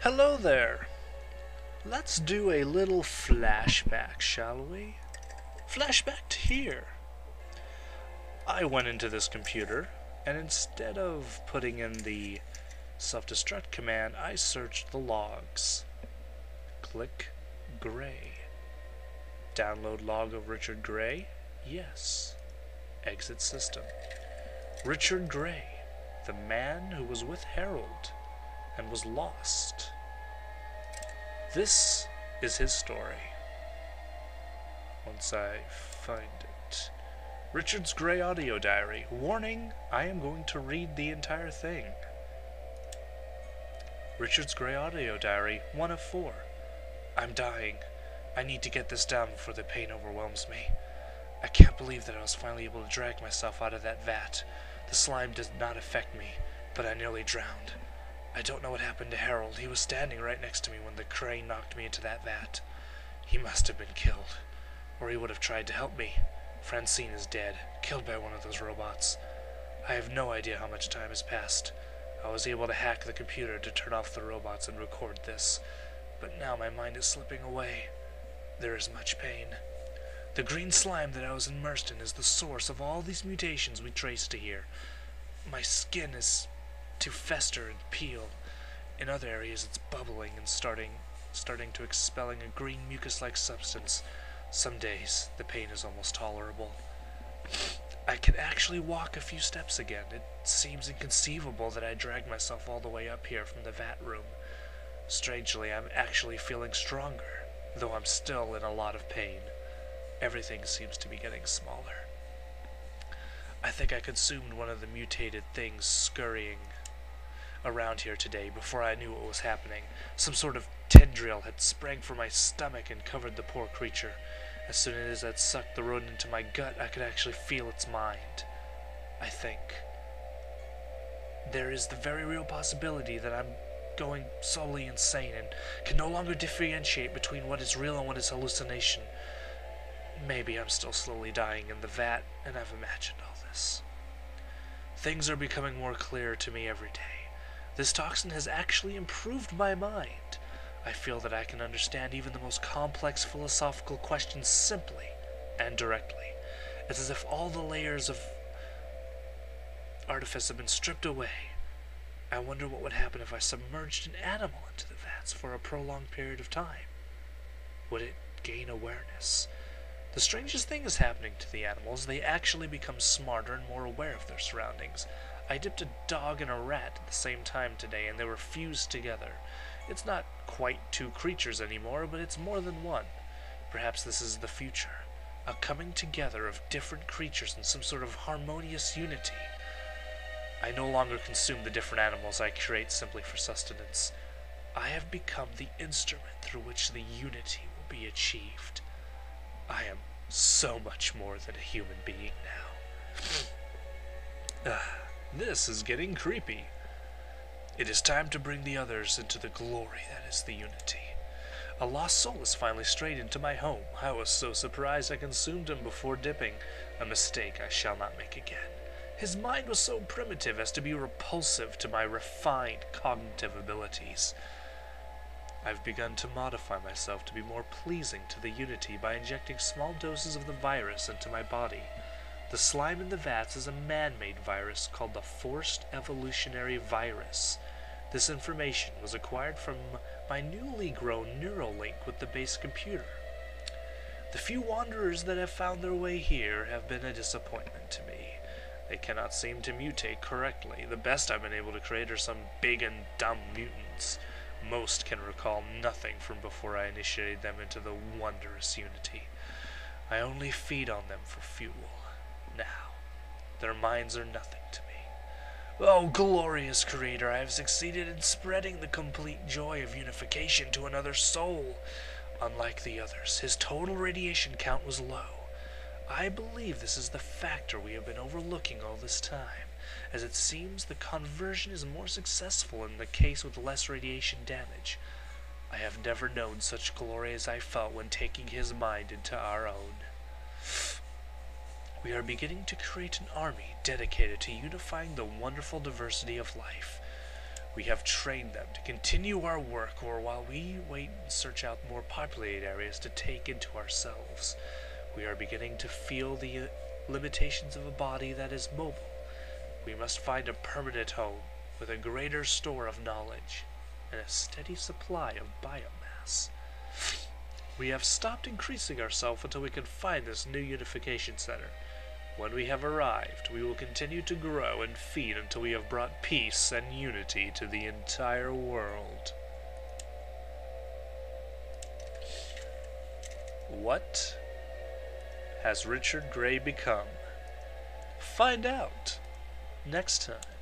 Hello there. Let's do a little flashback, shall we? Flashback to here. I went into this computer, and instead of putting in the self-destruct command, I searched the logs. Click Gray. Download log of Richard Gray? Yes. Exit system. Richard Gray, the man who was with Harold and was lost. This is his story. Once I find it. Richard's Gray audio diary. Warning, I am going to read the entire thing. Richard's Gray audio diary, 1 of 4. I'm dying. I need to get this down before the pain overwhelms me. I can't believe that I was finally able to drag myself out of that vat. The slime did not affect me, but I nearly drowned. I don't know what happened to Harold. He was standing right next to me when the crane knocked me into that vat. He must have been killed, or he would have tried to help me. Francine is dead, killed by one of those robots. I have no idea how much time has passed. I was able to hack the computer to turn off the robots and record this, but now my mind is slipping away. There is much pain. The green slime that I was immersed in is the source of all these mutations we trace to here. My skin is to fester and peel. In other areas it's bubbling and starting to expelling a green mucus-like substance. Some days the pain is almost tolerable. I can actually walk a few steps again. It seems inconceivable that I dragged myself all the way up here from the vat room. Strangely, I'm actually feeling stronger, though I'm still in a lot of pain. Everything seems to be getting smaller. I think I consumed one of the mutated things scurrying around here today before I knew what was happening. Some sort of tendril had sprang from my stomach and covered the poor creature. As soon as it sucked the rodent into my gut, I could actually feel its mind. I think. There is the very real possibility that I'm going solely insane and can no longer differentiate between what is real and what is hallucination. Maybe I'm still slowly dying in the vat, and I've imagined all this. Things are becoming more clear to me every day. This toxin has actually improved my mind. I feel that I can understand even the most complex philosophical questions simply and directly. It's as if all the layers of artifice have been stripped away. I wonder what would happen if I submerged an animal into the vats for a prolonged period of time. Would it gain awareness? The strangest thing is happening to the animals. They actually become smarter and more aware of their surroundings. I dipped a dog and a rat at the same time today, and they were fused together. It's not quite two creatures anymore, but it's more than one. Perhaps this is the future. A coming together of different creatures in some sort of harmonious unity. I no longer consume the different animals I create simply for sustenance. I have become the instrument through which the unity will be achieved. I am so much more than a human being now. This is getting creepy. It is time to bring the others into the glory that is the unity. A lost soul has finally strayed into my home. I was so surprised I consumed him before dipping, a mistake I shall not make again. His mind was so primitive as to be repulsive to my refined cognitive abilities. I've begun to modify myself to be more pleasing to the unity by injecting small doses of the virus into my body. The slime in the vats is a man-made virus called the Forced Evolutionary Virus. This information was acquired from my newly grown Neuralink with the base computer. The few wanderers that have found their way here have been a disappointment to me. They cannot seem to mutate correctly. The best I've been able to create are some big and dumb mutants. Most can recall nothing from before I initiated them into the wondrous unity. I only feed on them for fuel. Now, their minds are nothing to me. Oh, glorious Creator, I have succeeded in spreading the complete joy of unification to another soul. Unlike the others, his total radiation count was low. I believe this is the factor we have been overlooking all this time, as it seems the conversion is more successful in the case with less radiation damage. I have never known such glory as I felt when taking his mind into our own. We are beginning to create an army dedicated to unifying the wonderful diversity of life. We have trained them to continue our work, or while we wait and search out more populated areas to take into ourselves, we are beginning to feel the limitations of a body that is mobile. We must find a permanent home with a greater store of knowledge and a steady supply of biomass. We have stopped increasing ourselves until we can find this new unification center. When we have arrived, we will continue to grow and feed until we have brought peace and unity to the entire world. What has Richard Gray become? Find out next time.